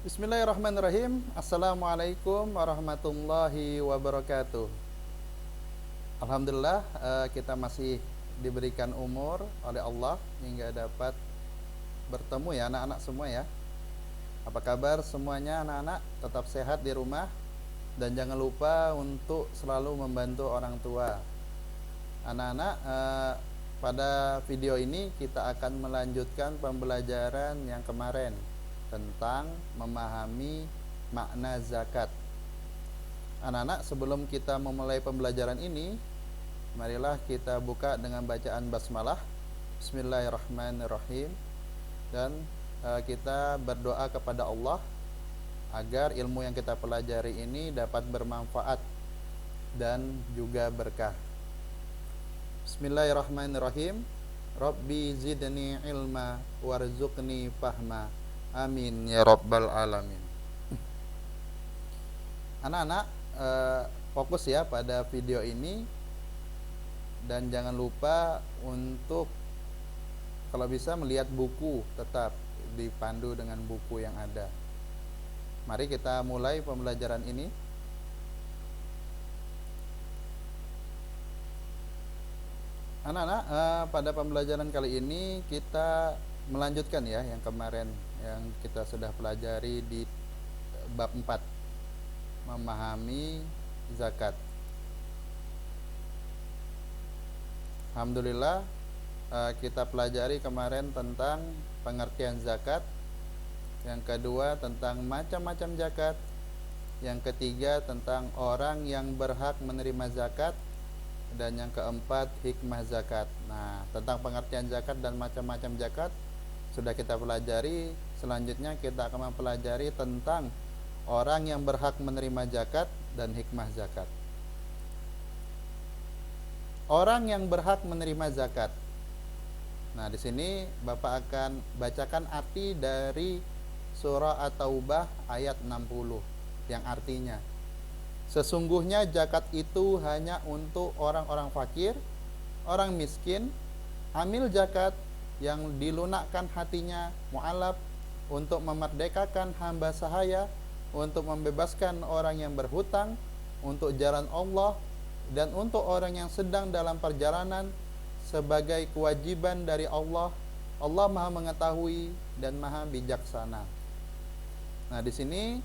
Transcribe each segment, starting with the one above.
Bismillahirrahmanirrahim. Assalamualaikum warahmatullahi wabarakatuh. Alhamdulillah, kita masih diberikan umur oleh Allah hingga dapat bertemu ya anak-anak semua ya. Apa kabar semuanya anak-anak? Tetap sehat di rumah dan jangan lupa untuk selalu membantu orang tua. Anak-anak, pada video ini kita akan melanjutkan pembelajaran yang kemarin tentang memahami makna zakat. Anak-anak, sebelum kita memulai pembelajaran ini, marilah kita buka dengan bacaan basmalah. Bismillahirrahmanirrahim. Dan kita berdoa kepada Allah agar ilmu yang kita pelajari ini dapat bermanfaat dan juga berkah. Bismillahirrahmanirrahim. Rabbi zidni ilma warzuqni fahma. Amin ya rabbal alamin. Anak-anak, fokus ya pada video ini dan jangan lupa untuk kalau bisa melihat buku, tetap dipandu dengan buku yang ada. Mari kita mulai pembelajaran ini. Anak-anak, pada pembelajaran kali ini kita melanjutkan ya yang kemarin yang kita sudah pelajari di bab 4, memahami zakat. Alhamdulillah, kita pelajari kemarin tentang pengertian zakat, yang kedua tentang macam-macam zakat, yang ketiga tentang orang yang berhak menerima zakat, dan yang keempat hikmah zakat. Nah, tentang pengertian zakat dan macam-macam zakat sudah kita pelajari. Selanjutnya kita akan mempelajari tentang orang yang berhak menerima zakat dan hikmah zakat. Orang yang berhak menerima zakat. Nah, di sini Bapak akan bacakan arti dari surah At-Taubah ayat 60 yang artinya, sesungguhnya zakat itu hanya untuk orang-orang fakir, orang miskin, amil zakat yang dilunakkan hatinya, mu'alaf, untuk memerdekakan hamba sahaya, untuk membebaskan orang yang berhutang, untuk jalan Allah, dan untuk orang yang sedang dalam perjalanan, sebagai kewajiban dari Allah. Allah Maha mengetahui dan Maha bijaksana. Nah, di sini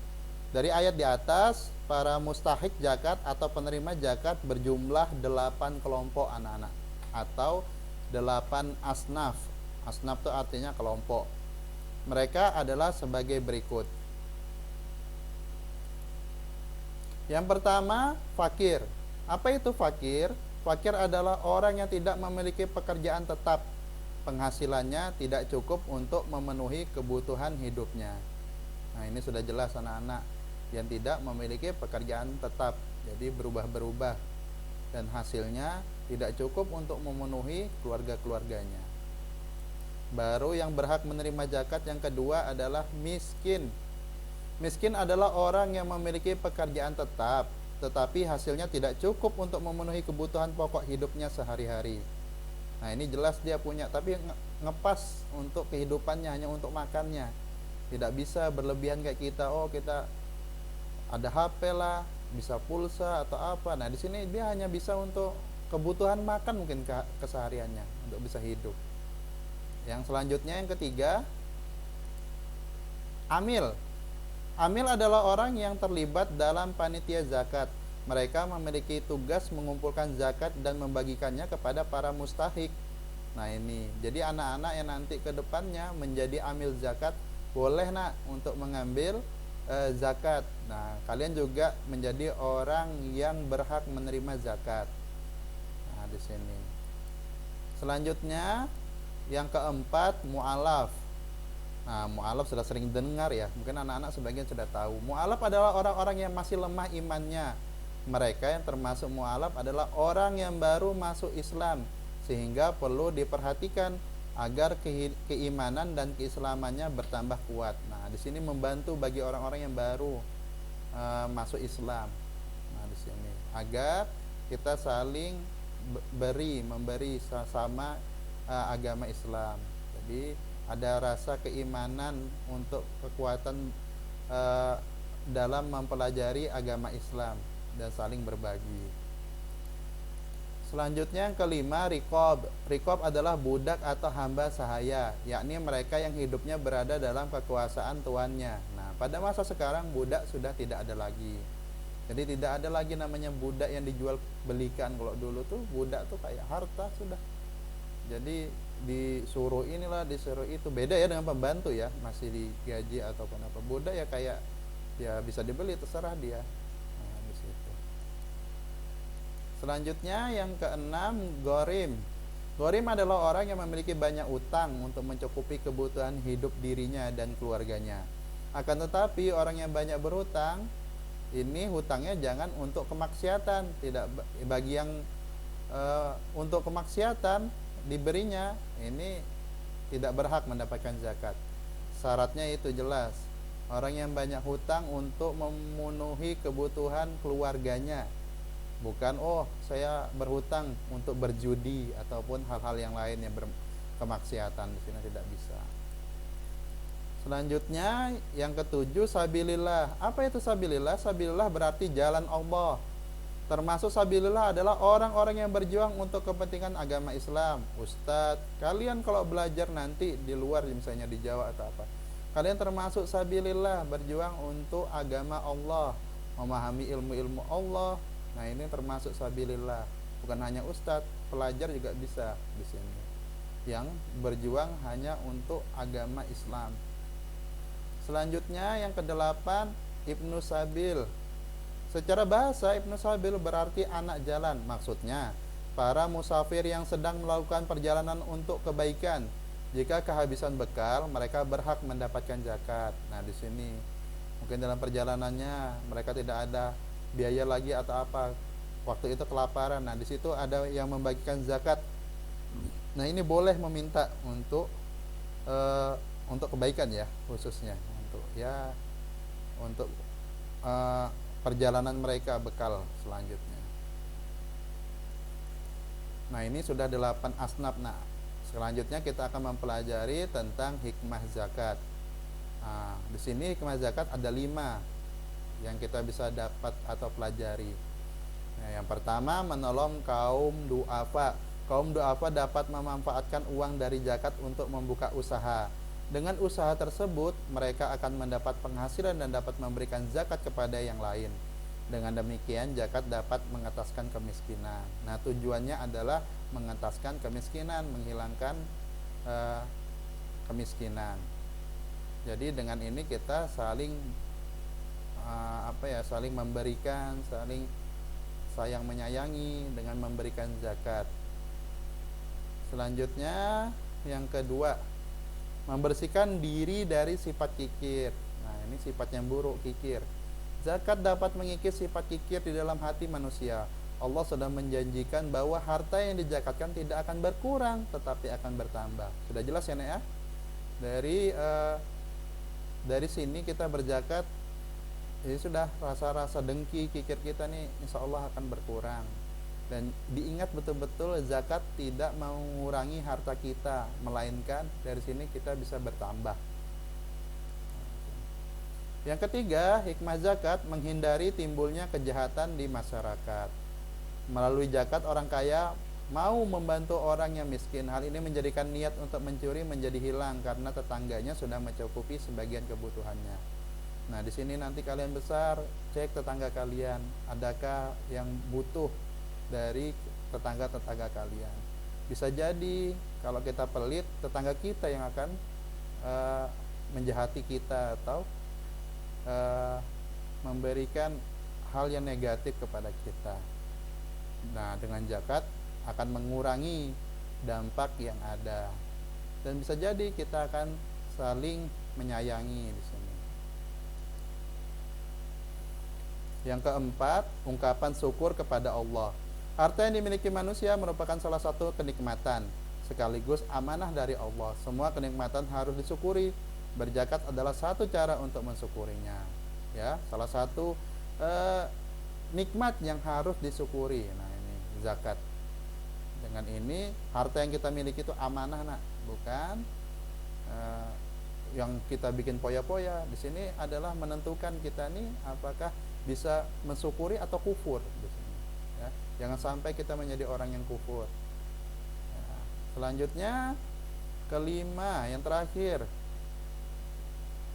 dari ayat di atas, para mustahik zakat atau penerima zakat berjumlah 8 kelompok anak-anak, atau 8 asnaf. Asnaf itu artinya kelompok. Mereka adalah sebagai berikut. Yang pertama, fakir. Apa itu fakir? Fakir adalah orang yang tidak memiliki pekerjaan tetap. Penghasilannya tidak cukup untuk memenuhi kebutuhan hidupnya. Nah, ini sudah jelas anak-anak, yang tidak memiliki pekerjaan tetap, jadi berubah-berubah, dan hasilnya tidak cukup untuk memenuhi keluarga-keluarganya. Baru yang berhak menerima zakat yang kedua adalah miskin. Miskin adalah orang yang memiliki pekerjaan tetap, tetapi hasilnya tidak cukup untuk memenuhi kebutuhan pokok hidupnya sehari-hari. Nah, ini jelas dia punya, tapi ngepas untuk kehidupannya, hanya untuk makannya. Tidak bisa berlebihan kayak kita, oh kita ada HP lah, bisa pulsa atau apa. Nah, di sini dia hanya bisa untuk kebutuhan makan mungkin kesehariannya untuk bisa hidup. Yang selanjutnya yang ketiga, amil. Amil adalah orang yang terlibat dalam panitia zakat. Mereka memiliki tugas mengumpulkan zakat dan membagikannya kepada para mustahik. Nah, ini jadi anak-anak yang nanti ke depannya menjadi amil zakat, boleh nak untuk mengambil zakat. Nah, kalian juga menjadi orang yang berhak menerima zakat. Nah, di sini. Selanjutnya yang keempat, mu'alaf. Nah, mu'alaf sudah sering dengar ya. Mungkin anak-anak sebagian sudah tahu. Mu'alaf adalah orang-orang yang masih lemah imannya. Mereka yang termasuk mu'alaf adalah orang yang baru masuk Islam, sehingga perlu diperhatikan agar keimanan dan keislamannya bertambah kuat. Nah, di sini membantu bagi orang-orang yang baru masuk Islam. Nah, di sini agar kita saling memberi sama agama Islam. Jadi ada rasa keimanan untuk kekuatan eh, dalam mempelajari agama Islam dan saling berbagi. Selanjutnya yang kelima, rikob. Rikob adalah budak atau hamba sahaya, yakni mereka yang hidupnya berada dalam kekuasaan tuannya. Nah, pada masa sekarang budak sudah tidak ada lagi. Jadi tidak ada lagi namanya budak yang dijual belikan. Kalau dulu tuh budak tuh kayak harta sudah. Jadi disuruh inilah, disuruh itu. Beda ya dengan pembantu ya, masih digaji ataupun apa. Budak ya kayak ya bisa dibeli, terserah dia. Nah, di situ. Selanjutnya yang keenam, gorim. Gorim adalah orang yang memiliki banyak utang untuk mencukupi kebutuhan hidup dirinya dan keluarganya. Akan tetapi orang yang banyak berhutang, ini hutangnya jangan untuk kemaksiatan. Tidak bagi yang untuk kemaksiatan diberinya, ini tidak berhak mendapatkan zakat. Syaratnya itu jelas. Orang yang banyak hutang untuk memenuhi kebutuhan keluarganya, bukan saya berhutang untuk berjudi ataupun hal-hal yang lain yang berkemaksiatan. Di sini tidak bisa. Selanjutnya yang ketujuh, sabilillah. Apa itu sabilillah? Sabilillah berarti jalan Allah. Termasuk sabilillah adalah orang-orang yang berjuang untuk kepentingan agama Islam. Ustadz, kalian kalau belajar nanti di luar, misalnya di Jawa atau apa, kalian termasuk sabilillah, berjuang untuk agama Allah, memahami ilmu-ilmu Allah. Nah, ini termasuk sabilillah. Bukan hanya ustadz, pelajar juga bisa di sini, yang berjuang hanya untuk agama Islam. Selanjutnya yang kedelapan, Ibnu Sabil. Secara bahasa, Ibnu Sabil berarti anak jalan. Maksudnya para musafir yang sedang melakukan perjalanan untuk kebaikan. Jika kehabisan bekal, mereka berhak mendapatkan zakat. Nah, di sini mungkin dalam perjalanannya mereka tidak ada biaya lagi atau apa, waktu itu kelaparan. Nah, di situ ada yang membagikan zakat. Nah, ini boleh meminta untuk kebaikan ya, khususnya untuk perjalanan mereka, bekal selanjutnya. Nah, ini sudah 8 asnaf. Nah, selanjutnya kita akan mempelajari tentang hikmah zakat. Nah, di sini hikmah zakat ada 5 yang kita bisa dapat atau pelajari. Nah, yang pertama, menolong kaum du'afa. Kaum du'afa dapat memanfaatkan uang dari zakat untuk membuka usaha. Dengan usaha tersebut, mereka akan mendapat penghasilan dan dapat memberikan zakat kepada yang lain. Dengan demikian, zakat dapat mengentaskan kemiskinan. Nah, tujuannya adalah mengentaskan kemiskinan, menghilangkan kemiskinan. Jadi dengan ini kita saling saling memberikan, saling sayang menyayangi dengan memberikan zakat. Selanjutnya yang kedua, membersihkan diri dari sifat kikir. Nah, ini sifat yang buruk, kikir. Zakat dapat mengikis sifat kikir di dalam hati manusia. Allah sudah menjanjikan bahwa harta yang dizakatkan tidak akan berkurang, tetapi akan bertambah. Sudah jelas ya, Nek ya? Dari sini kita berzakat, jadi sudah rasa-rasa dengki, kikir kita nih insya Allah akan berkurang. Dan diingat betul-betul, zakat tidak mengurangi harta kita, melainkan dari sini kita bisa bertambah. Yang ketiga, hikmah zakat menghindari timbulnya kejahatan di masyarakat. Melalui zakat, orang kaya mau membantu orang yang miskin. Hal ini menjadikan niat untuk mencuri menjadi hilang karena tetangganya sudah mencukupi sebagian kebutuhannya. Nah, di sini nanti kalian besar, cek tetangga kalian, adakah yang butuh dari tetangga-tetangga kalian. Bisa jadi kalau kita pelit, tetangga kita yang akan menjahati kita atau memberikan hal yang negatif kepada kita. Nah, dengan zakat akan mengurangi dampak yang ada, dan bisa jadi kita akan saling menyayangi di sini. Yang keempat, ungkapan syukur kepada Allah. Harta yang dimiliki manusia merupakan salah satu kenikmatan sekaligus amanah dari Allah. Semua kenikmatan harus disyukuri. Berzakat adalah satu cara untuk mensyukurinya. Ya, salah satu nikmat yang harus disyukuri. Nah, ini zakat. Dengan ini harta yang kita miliki itu amanah, nak, bukan yang kita bikin poya-poya. Di sini adalah menentukan kita nih apakah bisa mensyukuri atau kufur di sini. Ya. Jangan sampai kita menjadi orang yang kufur. Ya. Selanjutnya kelima, yang terakhir,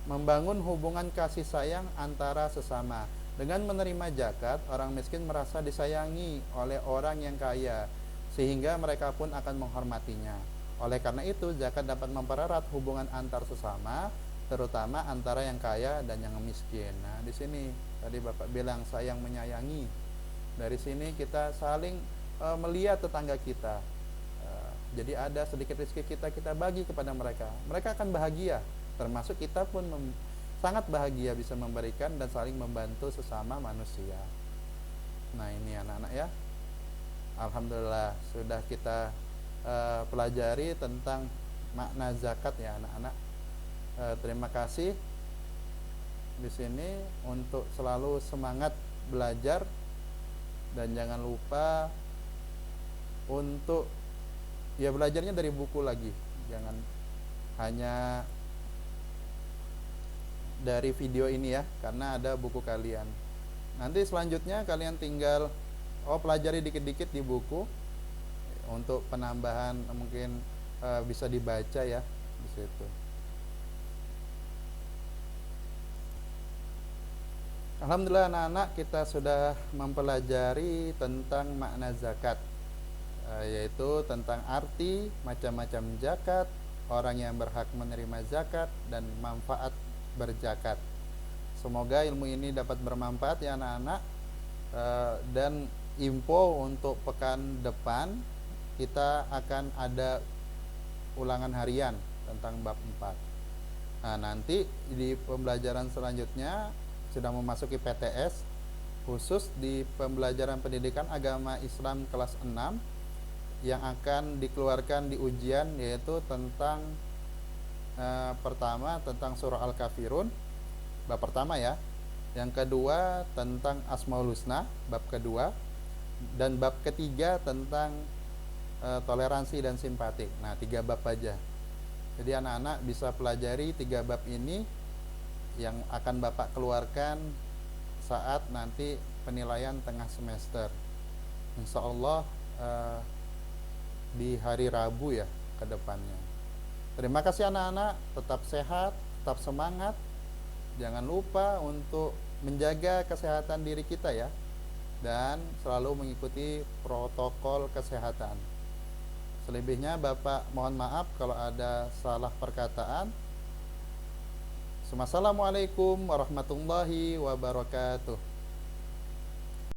membangun hubungan kasih sayang antara sesama. Dengan menerima zakat, orang miskin merasa disayangi oleh orang yang kaya, sehingga mereka pun akan menghormatinya. Oleh karena itu, zakat dapat mempererat hubungan antar sesama, terutama antara yang kaya dan yang miskin. Nah, di sini tadi Bapak bilang sayang menyayangi. Dari sini kita saling melihat tetangga kita. Jadi ada sedikit rezeki kita bagi kepada mereka. Mereka akan bahagia, termasuk kita pun sangat bahagia bisa memberikan dan saling membantu sesama manusia. Nah, ini anak-anak ya. Alhamdulillah sudah kita pelajari tentang makna zakat ya anak-anak. Terima kasih di sini untuk selalu semangat belajar dan jangan lupa untuk ya belajarnya dari buku lagi, jangan hanya dari video ini ya, karena ada buku kalian. Nanti selanjutnya kalian tinggal pelajari dikit-dikit di buku untuk penambahan, mungkin bisa dibaca ya di situ. Alhamdulillah anak-anak, kita sudah mempelajari tentang makna zakat, yaitu tentang arti macam-macam zakat, orang yang berhak menerima zakat, dan manfaat berzakat. Semoga ilmu ini dapat bermanfaat ya anak-anak. Dan info untuk pekan depan, kita akan ada ulangan harian tentang bab 4. Nah, nanti di pembelajaran selanjutnya sudah memasuki PTS, khusus di pembelajaran pendidikan agama Islam kelas 6 yang akan dikeluarkan di ujian, yaitu tentang pertama tentang surah Al-Kafirun bab pertama ya, yang kedua tentang Asmaul Husna bab kedua, dan bab ketiga tentang toleransi dan simpatik. Nah, 3 bab aja. Jadi anak-anak bisa pelajari 3 bab ini yang akan Bapak keluarkan saat nanti penilaian tengah semester. Insya Allah di hari Rabu ya ke depannya. Terima kasih anak-anak, tetap sehat, tetap semangat. Jangan lupa untuk menjaga kesehatan diri kita ya, dan selalu mengikuti protokol kesehatan. Selebihnya Bapak mohon maaf kalau ada salah perkataan. Assalamualaikum warahmatullahi wabarakatuh.